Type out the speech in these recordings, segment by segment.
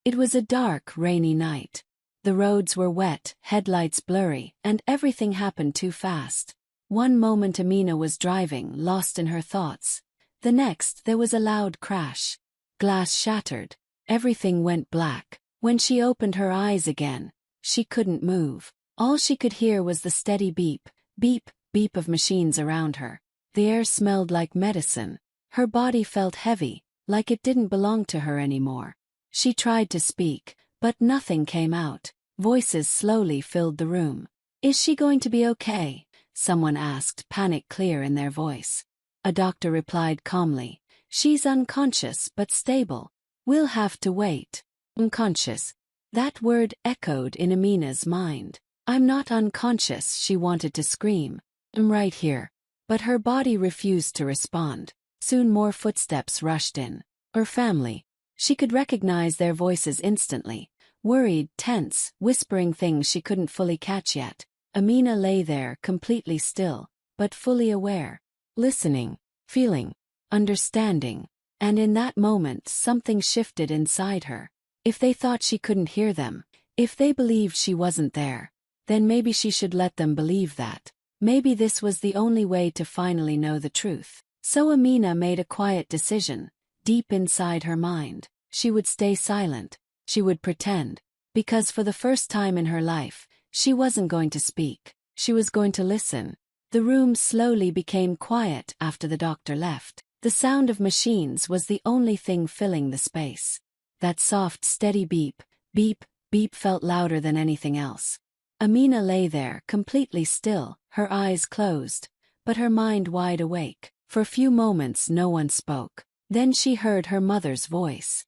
It was a dark, rainy night. The roads were wet, headlights blurry, and everything happened too fast. One moment Amina was driving, lost in her thoughts. The next, there was a loud crash. Glass shattered. Everything went black. When she opened her eyes again, she couldn't move. All she could hear was the steady beep, beep, beep of machines around her. The air smelled like medicine. Her body felt heavy, like it didn't belong to her anymore. She tried to speak, but nothing came out. Voices slowly filled the room. "Is she going to be okay?" someone asked, panic clear in their voice. A doctor replied calmly, "She's unconscious but stable. We'll have to wait." Unconscious. That word echoed in Amina's mind. "I'm not unconscious," she wanted to scream. "I'm right here." But her body refused to respond. Soon more footsteps rushed in. Her family. She could recognize their voices instantly. Worried, tense, whispering things she couldn't fully catch yet. Amina lay there, completely still, but fully aware. Listening, feeling, understanding. And in that moment something shifted inside her. If they thought she couldn't hear them, if they believed she wasn't there, then maybe she should let them believe that. Maybe this was the only way to finally know the truth. So Amina made a quiet decision. Deep inside her mind, she would stay silent. She would pretend. Because for the first time in her life, she wasn't going to speak. She was going to listen. The room slowly became quiet after the doctor left. The sound of machines was the only thing filling the space. That soft, steady beep, beep, beep felt louder than anything else. Amina lay there, completely still, her eyes closed, but her mind wide awake. For a few moments no one spoke. Then she heard her mother's voice.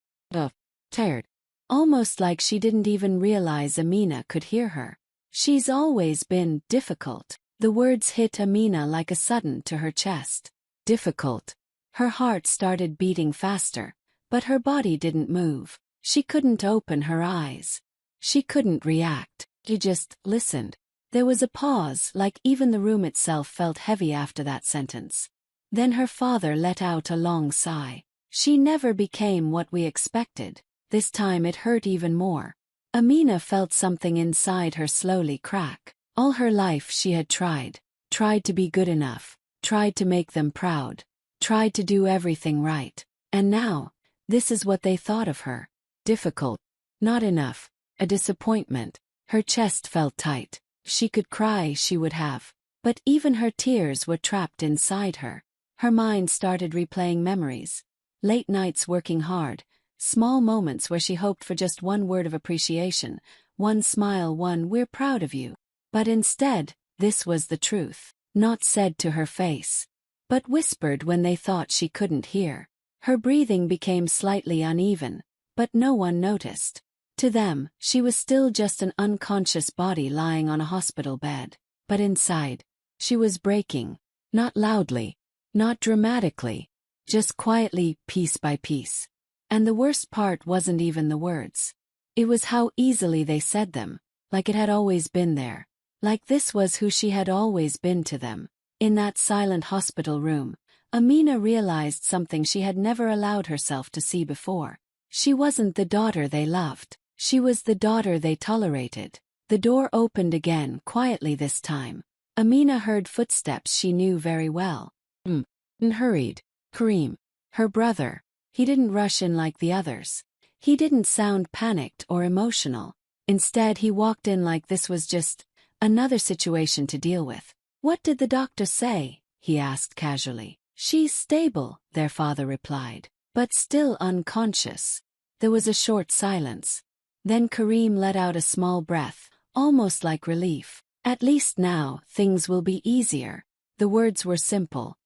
Tired. Almost like she didn't even realize Amina could hear her. "She's always been difficult." The words hit Amina like a sudden to her chest. Difficult. Her heart started beating faster, but her body didn't move. She couldn't open her eyes. She couldn't react. She just listened. There was a pause, like even the room itself felt heavy after that sentence. Then her father let out a long sigh. "She never became what we expected." This time it hurt even more. Amina felt something inside her slowly crack. All her life she had tried to be good enough, tried to make them proud, tried to do everything right. And now, this is what they thought of her. Difficult. Not enough. A disappointment. Her chest felt tight. She could cry, she would have. But even her tears were trapped inside her. Her mind started replaying memories. Late nights working hard. Small moments where she hoped for just one word of appreciation. One smile, one "we're proud of you." But instead, this was the truth. Not said to her face, but whispered when they thought she couldn't hear. Her breathing became slightly uneven, but no one noticed. To them, she was still just an unconscious body lying on a hospital bed. But inside, she was breaking. Not loudly, not dramatically, just quietly, piece by piece. And the worst part wasn't even the words. It was how easily they said them, like it had always been there. Like this was who she had always been to them. In that silent hospital room, Amina realized something she had never allowed herself to see before. She wasn't the daughter they loved. She was the daughter they tolerated. The door opened again, quietly this time. Amina heard footsteps she knew very well. And hurried. Kareem. Her brother. He didn't rush in like the others. He didn't sound panicked or emotional. Instead, he walked in like this was just another situation to deal with. "What did the doctor say?" he asked casually. "She's stable," their father replied, "but still unconscious." There was a short silence. Then Kareem let out a small breath, almost like relief. "At least now, things will be easier." The words were simple.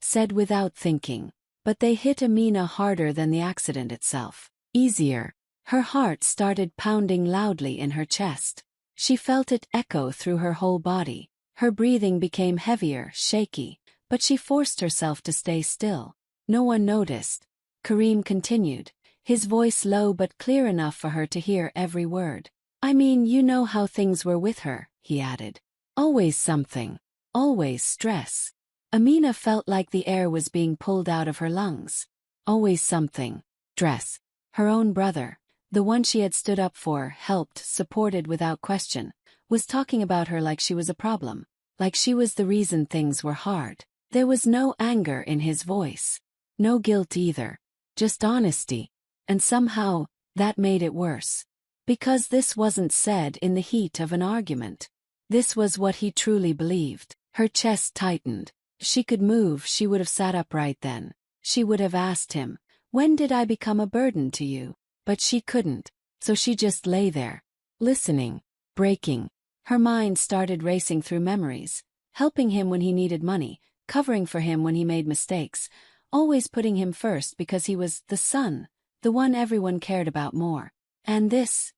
Said without thinking. But they hit Amina harder than the accident itself. Easier. Her heart started pounding loudly in her chest. She felt it echo through her whole body. Her breathing became heavier, shaky, but she forced herself to stay still. No one noticed. Kareem continued, his voice low but clear enough for her to hear every word. "I mean, you know how things were with her," he added. "Always something. Always stress." Amina felt like the air was being pulled out of her lungs. Always something. Stress. Her own brother. the one she had stood up for, helped, supported without question, was talking about her like she was a problem, like she was the reason things were hard. There was no anger in his voice. No guilt either. Just honesty. And somehow, that made it worse. Because this wasn't said in the heat of an argument. This was what he truly believed. Her chest tightened. If she could move, she would have sat up right then. She would have asked him, "When did I become a burden to you?" But she couldn't. So she just lay there. Listening. Breaking. Her mind started racing through memories. Helping him when he needed money. Covering for him when he made mistakes. Always putting him first because he was the son. The one everyone cared about more. And this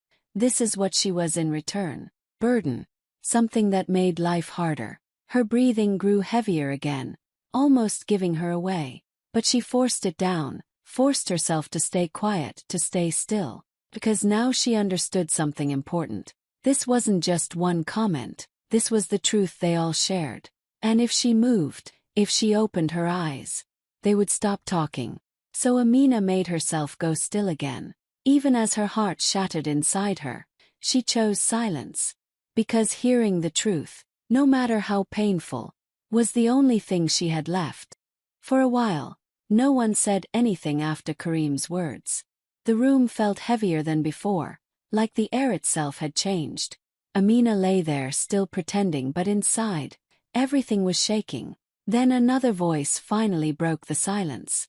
is what she was in return. Burden. Something that made life harder. Her breathing grew heavier again, almost giving her away. But she forced it down, forced herself to stay quiet, to stay still. Because now she understood something important. This wasn't just one comment. This was the truth they all shared. And if she moved, if she opened her eyes, they would stop talking. So Amina made herself go still again. Even as her heart shattered inside her, she chose silence. Because hearing the truth, no matter how painful, was the only thing she had left. For a while, no one said anything after Kareem's words. The room felt heavier than before, like the air itself had changed. Amina lay there still pretending, but inside, everything was shaking. Then another voice finally broke the silence.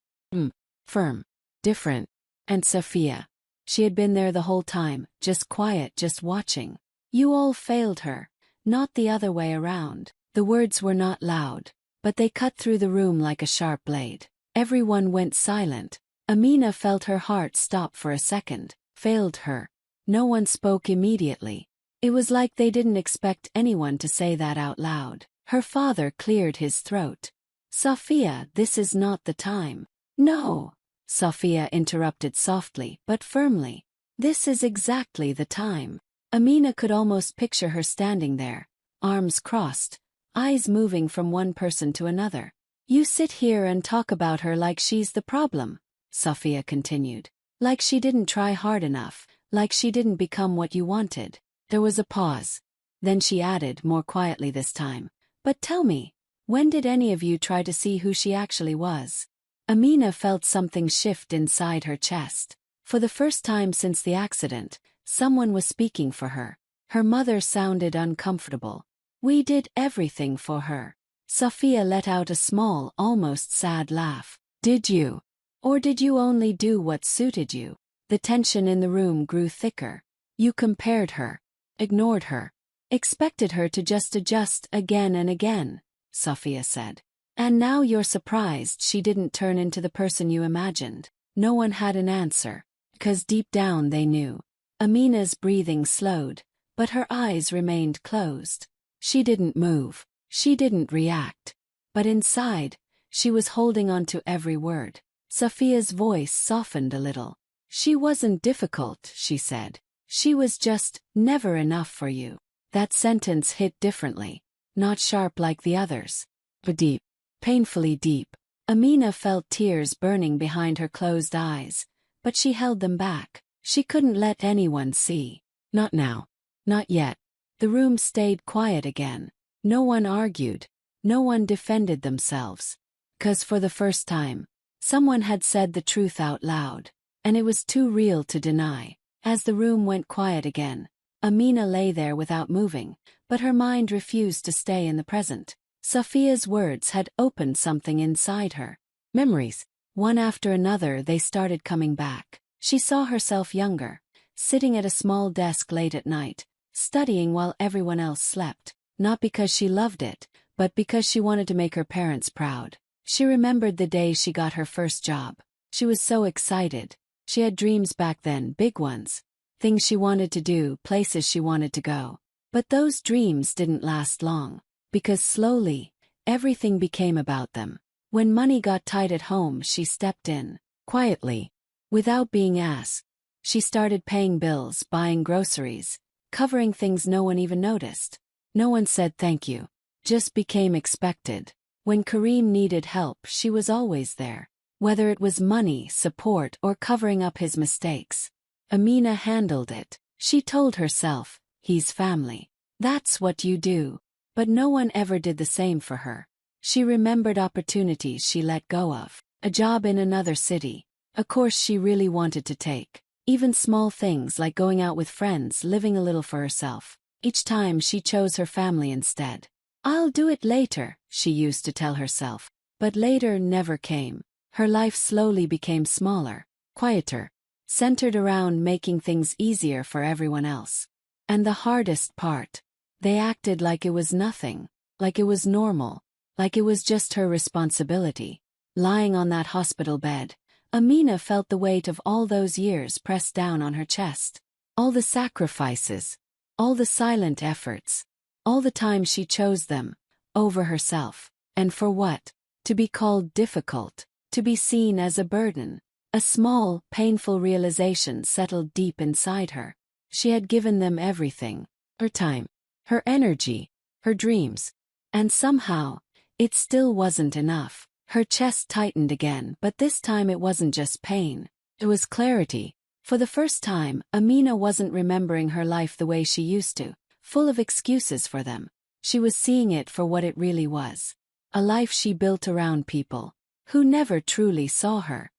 Firm. Different. And Sophia. She had been there the whole time, just quiet, just watching. You all failed her, not the other way around. The words were not loud, but they cut through the room like a sharp blade. Everyone went silent. Amina felt her heart stop for a second. Failed her. No one spoke immediately. It was like they didn't expect anyone to say that out loud. Her father cleared his throat. Sophia, this is not the time. No, Sophia interrupted softly but firmly. This is exactly the time. Amina could almost picture her standing there, arms crossed, eyes moving from one person to another. You sit here and talk about her like she's the problem, Sophia continued. Like she didn't try hard enough, like she didn't become what you wanted. There was a pause. Then she added, more quietly this time, but tell me, when did any of you try to see who she actually was? Amina felt something shift inside her chest. For the first time since the accident, someone was speaking for her. Her mother sounded uncomfortable. We did everything for her. Sophia let out a small, almost sad laugh. Did you? Or did you only do what suited you? The tension in the room grew thicker. You compared her, ignored her, expected her to just adjust again and again, Sophia said. And now you're surprised she didn't turn into the person you imagined. No one had an answer, because deep down they knew. Amina's breathing slowed, but her eyes remained closed. She didn't move. She didn't react. But inside, she was holding on to every word. Sophia's voice softened a little. She wasn't difficult, she said. She was just never enough for you. That sentence hit differently. Not sharp like the others, but deep. Painfully deep. Amina felt tears burning behind her closed eyes, but she held them back. She couldn't let anyone see. Not now. Not yet. The room stayed quiet again. No one argued. No one defended themselves. 'Cause for the first time, someone had said the truth out loud, and it was too real to deny. As the room went quiet again, Amina lay there without moving, but her mind refused to stay in the present. Sophia's words had opened something inside her. Memories. One after another they started coming back. She saw herself younger, sitting at a small desk late at night, studying while everyone else slept. Not because she loved it, but because she wanted to make her parents proud. She remembered the day she got her first job. She was so excited. She had dreams back then, big ones. Things she wanted to do, places she wanted to go. But those dreams didn't last long. Because slowly, everything became about them. When money got tight at home, she stepped in. Quietly. Without being asked. She started paying bills, buying groceries, covering things no one even noticed. No one said thank you. Just became expected. When Kareem needed help, she was always there. Whether it was money, support, or covering up his mistakes. Amina handled it. She told herself, he's family. That's what you do. But no one ever did the same for her. She remembered opportunities she let go of. A job in another city. A course she really wanted to take. Even small things like going out with friends, living a little for herself. Each time she chose her family instead. I'll do it later, she used to tell herself. But later never came. Her life slowly became smaller, quieter, centered around making things easier for everyone else. And the hardest part, they acted like it was nothing, like it was normal, like it was just her responsibility. Lying on that hospital bed, Amina felt the weight of all those years pressed down on her chest. All the sacrifices, all the silent efforts, all the time she chose them, over herself. And for what? To be called difficult, to be seen as a burden. A small, painful realization settled deep inside her. She had given them everything. Her time, her energy, her dreams. And somehow, it still wasn't enough. Her chest tightened again, but this time it wasn't just pain. It was clarity. For the first time, Amina wasn't remembering her life the way she used to, full of excuses for them. She was seeing it for what it really was. A life she built around people who never truly saw her.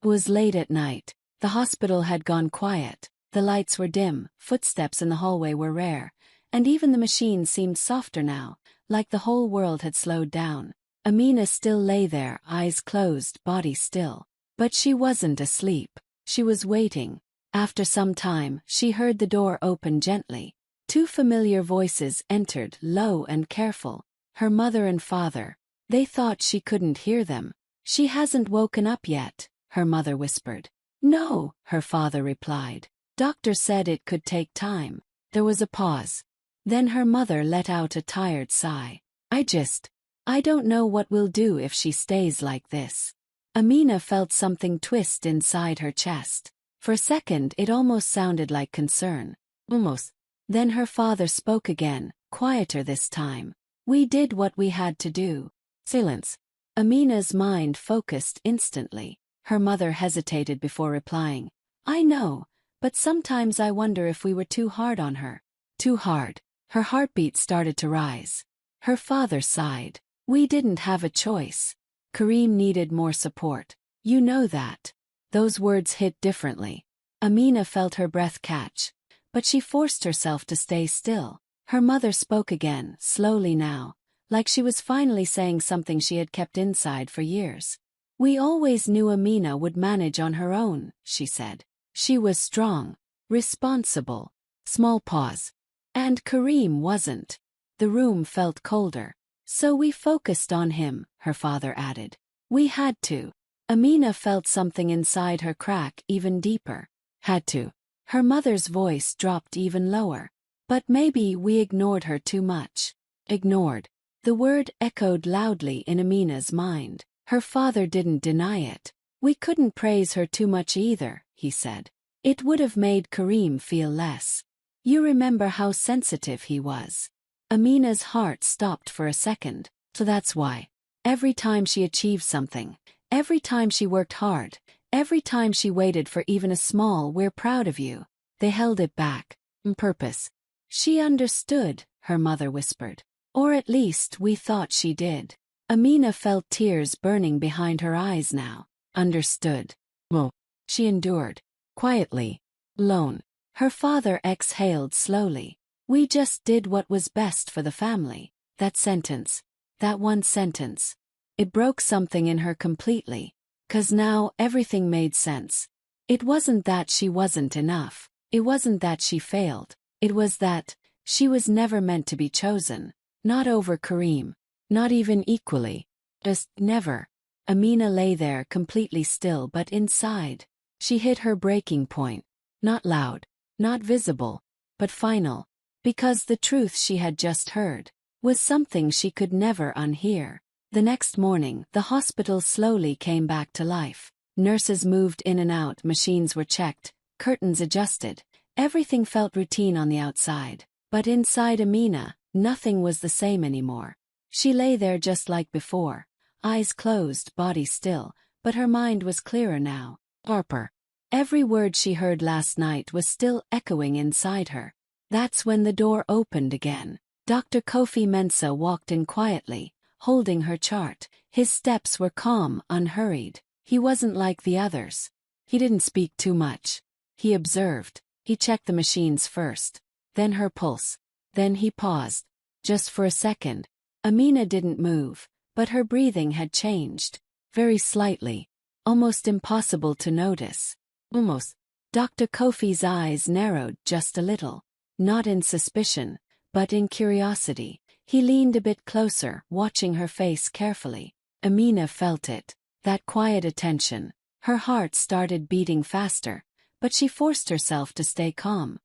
It was late at night. The hospital had gone quiet. The lights were dim, footsteps in the hallway were rare, and even the machine seemed softer now, like the whole world had slowed down. Amina still lay there, eyes closed, body still. But she wasn't asleep. She was waiting. After some time, she heard the door open gently. Two familiar voices entered, low and careful. Her mother and father. They thought she couldn't hear them. She hasn't woken up yet, her mother whispered. No, her father replied. Doctor said it could take time. There was a pause. Then her mother let out a tired sigh. I don't know what we'll do if she stays like this. Amina felt something twist inside her chest. For a second it almost sounded like concern. Almost. Then her father spoke again, quieter this time. We did what we had to do. Silence. Amina's mind focused instantly. Her mother hesitated before replying. I know, but sometimes I wonder if we were too hard on her. Too hard. Her heartbeat started to rise. Her father sighed. We didn't have a choice. Kareem needed more support. You know that. Those words hit differently. Amina felt her breath catch, but she forced herself to stay still. Her mother spoke again, slowly now, like she was finally saying something she had kept inside for years. We always knew Amina would manage on her own, she said. She was strong, responsible. Small pause. And Kareem wasn't. The room felt colder. So we focused on him, her father added. We had to. Amina felt something inside her crack even deeper. Had to. Her mother's voice dropped even lower. But maybe we ignored her too much. Ignored. The word echoed loudly in Amina's mind. Her father didn't deny it. We couldn't praise her too much either, he said. It would have made Kareem feel less. You remember how sensitive he was. Amina's heart stopped for a second. So that's why. Every time she achieved something, every time she worked hard, every time she waited for even a small "we're proud of you," they held it back. On purpose. She understood, her mother whispered. Or at least we thought she did. Amina felt tears burning behind her eyes now. Understood. Well, she endured. Quietly. Alone. Her father exhaled slowly. We just did what was best for the family. That sentence. That one sentence. It broke something in her completely. 'Cause now everything made sense. It wasn't that she wasn't enough. It wasn't that she failed. It was that she was never meant to be chosen. Not over Kareem. Not even equally. Just never. Amina lay there completely still, but inside. She hit her breaking point. Not loud. Not visible. But final. Because the truth she had just heard was something she could never unhear. The next morning, the hospital slowly came back to life. Nurses moved in and out, machines were checked, curtains adjusted. Everything felt routine on the outside. But inside Amina, nothing was the same anymore. She lay there just like before, eyes closed, body still, but her mind was clearer now. Harper. Every word she heard last night was still echoing inside her. That's when the door opened again. Dr. Kofi Mensah walked in quietly, holding her chart. His steps were calm, unhurried. He wasn't like the others. He didn't speak too much. He observed. He checked the machines first, then her pulse. Then he paused. Just for a second. Amina didn't move, but her breathing had changed. Very slightly. Almost impossible to notice. Almost. Dr. Kofi's eyes narrowed just a little. Not in suspicion, but in curiosity. He leaned a bit closer, watching her face carefully. Amina felt it. That quiet attention. Her heart started beating faster, but she forced herself to stay calm.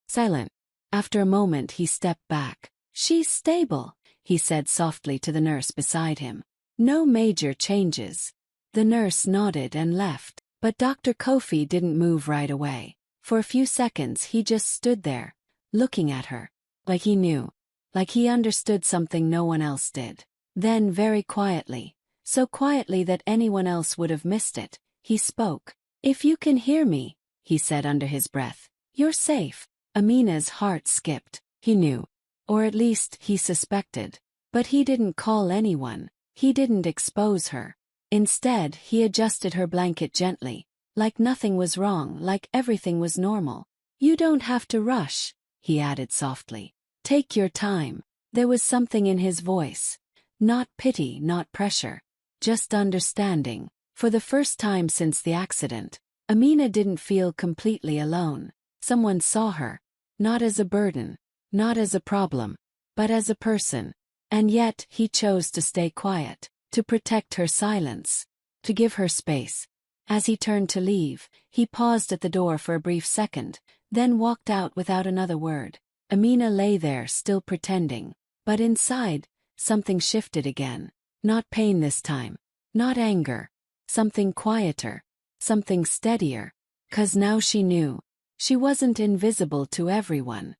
Silent. After a moment he stepped back. She's stable, he said softly to the nurse beside him. No major changes. The nurse nodded and left, but Dr. Kofi didn't move right away. For a few seconds he just stood there, looking at her. Like he knew. Like he understood something no one else did. Then very quietly, so quietly that anyone else would have missed it, he spoke. If you can hear me, he said under his breath, you're safe. Amina's heart skipped. He knew. Or at least he suspected. But he didn't call anyone. He didn't expose her. Instead, he adjusted her blanket gently, like nothing was wrong, like everything was normal. You don't have to rush, he added softly. Take your time. There was something in his voice. Not pity, not pressure. Just understanding. For the first time since the accident, Amina didn't feel completely alone. Someone saw her. Not as a burden. Not as a problem. But as a person. And yet, he chose to stay quiet. To protect her silence. To give her space. As he turned to leave, he paused at the door for a brief second, then walked out without another word. Amina lay there still pretending. But inside, something shifted again. Not pain this time. Not anger. Something quieter. Something steadier. 'Cause now she knew. She wasn't invisible to everyone.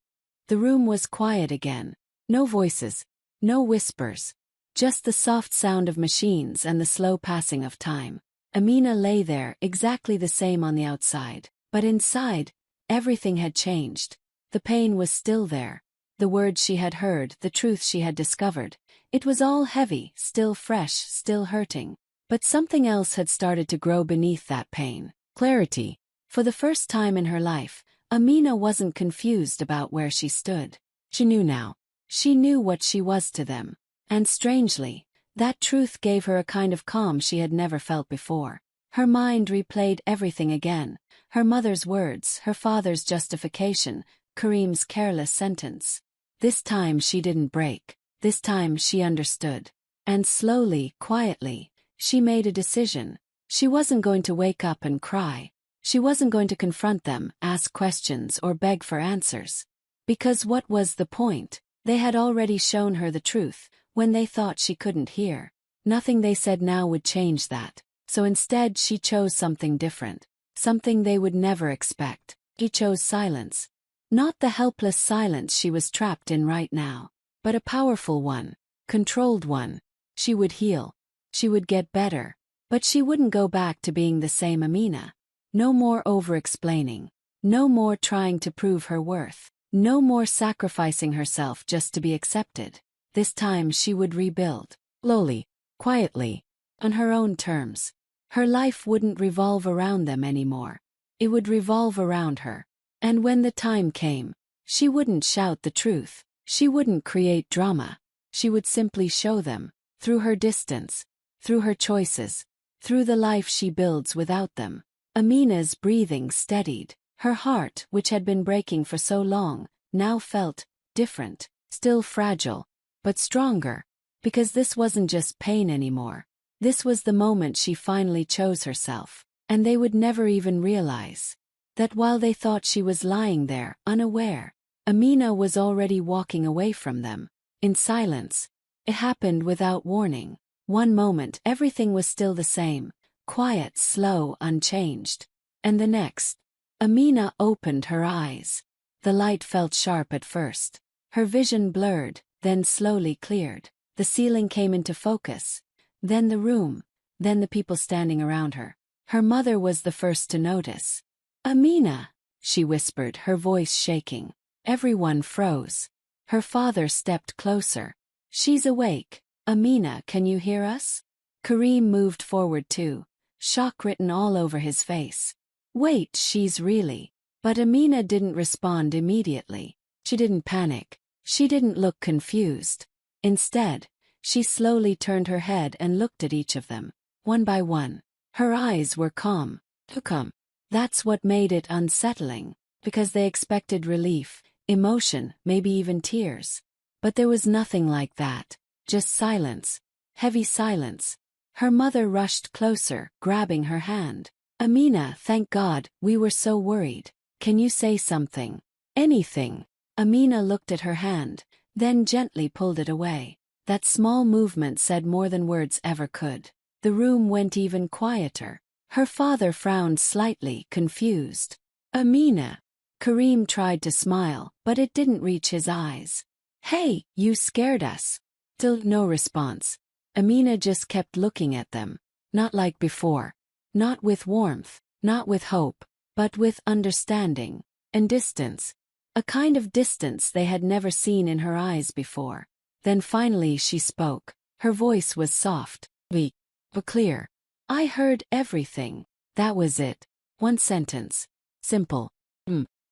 The room was quiet again. No voices. No whispers. Just the soft sound of machines and the slow passing of time. Amina lay there exactly the same on the outside. But inside, everything had changed. The pain was still there. The words she had heard, the truth she had discovered. It was all heavy, still fresh, still hurting. But something else had started to grow beneath that pain. Clarity. For the first time in her life, Amina wasn't confused about where she stood. She knew now. She knew what she was to them. And strangely, that truth gave her a kind of calm she had never felt before. Her mind replayed everything again. Her mother's words, her father's justification, Kareem's careless sentence. This time she didn't break. This time she understood. And slowly, quietly, she made a decision. She wasn't going to wake up and cry. She wasn't going to confront them, ask questions, or beg for answers. Because what was the point? They had already shown her the truth, when they thought she couldn't hear. Nothing they said now would change that. So instead she chose something different. Something they would never expect. She chose silence. Not the helpless silence she was trapped in right now, but a powerful one. Controlled one. She would heal. She would get better. But she wouldn't go back to being the same Amina. No more over-explaining. No more trying to prove her worth. No more sacrificing herself just to be accepted. This time she would rebuild. Slowly, quietly, on her own terms. Her life wouldn't revolve around them anymore. It would revolve around her. And when the time came, she wouldn't shout the truth. She wouldn't create drama. She would simply show them, through her distance, through her choices, through the life she builds without them. Amina's breathing steadied. Her heart, which had been breaking for so long, now felt different, still fragile, but stronger, because this wasn't just pain anymore. This was the moment she finally chose herself, and they would never even realize that while they thought she was lying there, unaware, Amina was already walking away from them, in silence. It happened without warning. One moment everything was still the same, quiet, slow, unchanged. And the next, Amina opened her eyes. The light felt sharp at first. Her vision blurred, then slowly cleared. The ceiling came into focus. Then the room. Then the people standing around her. Her mother was the first to notice. "Amina," she whispered, her voice shaking. Everyone froze. Her father stepped closer. "She's awake. Amina, can you hear us?" Kareem moved forward too, shock written all over his face. "Wait, she's really..." But Amina didn't respond immediately. She didn't panic. She didn't look confused. Instead, she slowly turned her head and looked at each of them, one by one. Her eyes were calm. Calm. That's what made it unsettling, because they expected relief, emotion, maybe even tears. But there was nothing like that. Just silence. Heavy silence. Her mother rushed closer, grabbing her hand. "Amina, thank God, we were so worried. Can you say something? Anything?" Amina looked at her hand, then gently pulled it away. That small movement said more than words ever could. The room went even quieter. Her father frowned slightly, confused. "Amina." Kareem tried to smile, but it didn't reach his eyes. "Hey, you scared us." Still no response. Amina just kept looking at them. Not like before. Not with warmth, not with hope, but with understanding and distance. A kind of distance they had never seen in her eyes before. Then finally she spoke. Her voice was soft, weak, but clear. "I heard everything." That was it. One sentence. Simple.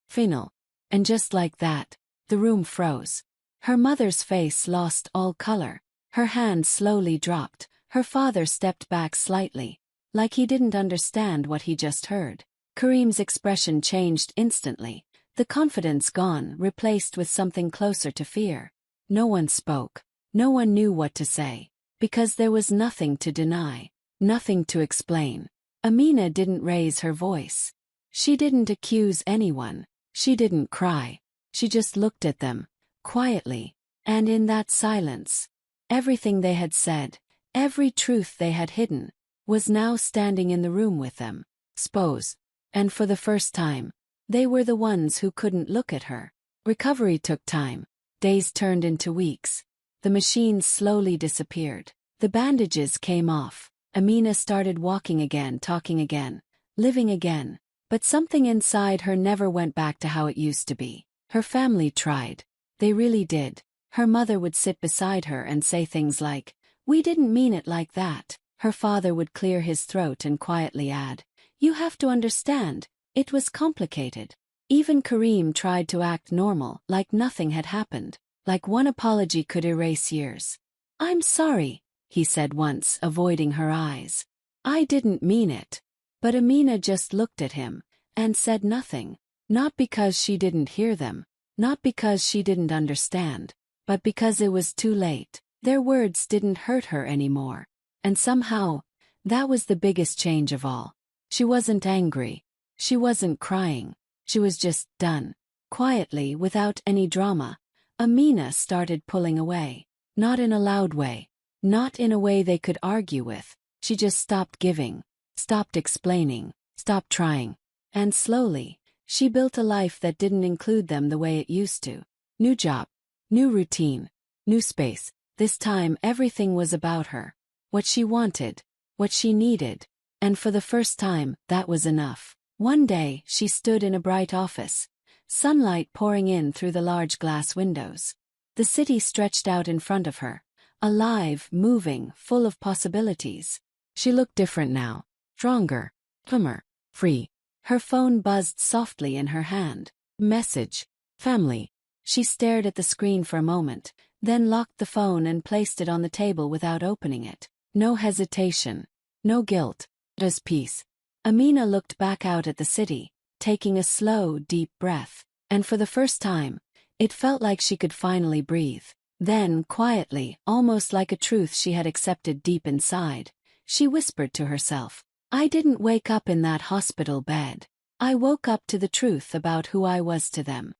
Final. And just like that, the room froze. Her mother's face lost all color. Her hand slowly dropped. Her father stepped back slightly, like he didn't understand what he just heard. Kareem's expression changed instantly. The confidence gone, replaced with something closer to fear. No one spoke. No one knew what to say. Because there was nothing to deny. Nothing to explain. Amina didn't raise her voice. She didn't accuse anyone. She didn't cry. She just looked at them, quietly. And in that silence, everything they had said, every truth they had hidden, was now standing in the room with them. Suppose. And for the first time, they were the ones who couldn't look at her. Recovery took time. Days turned into weeks. The machines slowly disappeared. The bandages came off. Amina started walking again, talking again, living again. But something inside her never went back to how it used to be. Her family tried. They really did. Her mother would sit beside her and say things like, "We didn't mean it like that." Her father would clear his throat and quietly add, "You have to understand, it was complicated." Even Kareem tried to act normal, like nothing had happened, like one apology could erase years. "I'm sorry," he said once, avoiding her eyes. "I didn't mean it." But Amina just looked at him, and said nothing. Not because she didn't hear them, not because she didn't understand, but because it was too late. Their words didn't hurt her anymore. And somehow, that was the biggest change of all. She wasn't angry. She wasn't crying. She was just done. Quietly, without any drama, Amina started pulling away. Not in a loud way. Not in a way they could argue with. She just stopped giving. Stopped explaining, stopped trying. And slowly, she built a life that didn't include them the way it used to. New job, new routine, new space. This time everything was about her. What she wanted, what she needed. And for the first time, that was enough. One day, she stood in a bright office. Sunlight pouring in through the large glass windows. The city stretched out in front of her. Alive, moving, full of possibilities. She looked different now. Stronger, calmer, free. Her phone buzzed softly in her hand. Message. Family. She stared at the screen for a moment, then locked the phone and placed it on the table without opening it. No hesitation. No guilt. Just peace. Amina looked back out at the city, taking a slow, deep breath. And for the first time, it felt like she could finally breathe. Then, quietly, almost like a truth she had accepted deep inside, she whispered to herself, "I didn't wake up in that hospital bed. I woke up to the truth about who I was to them."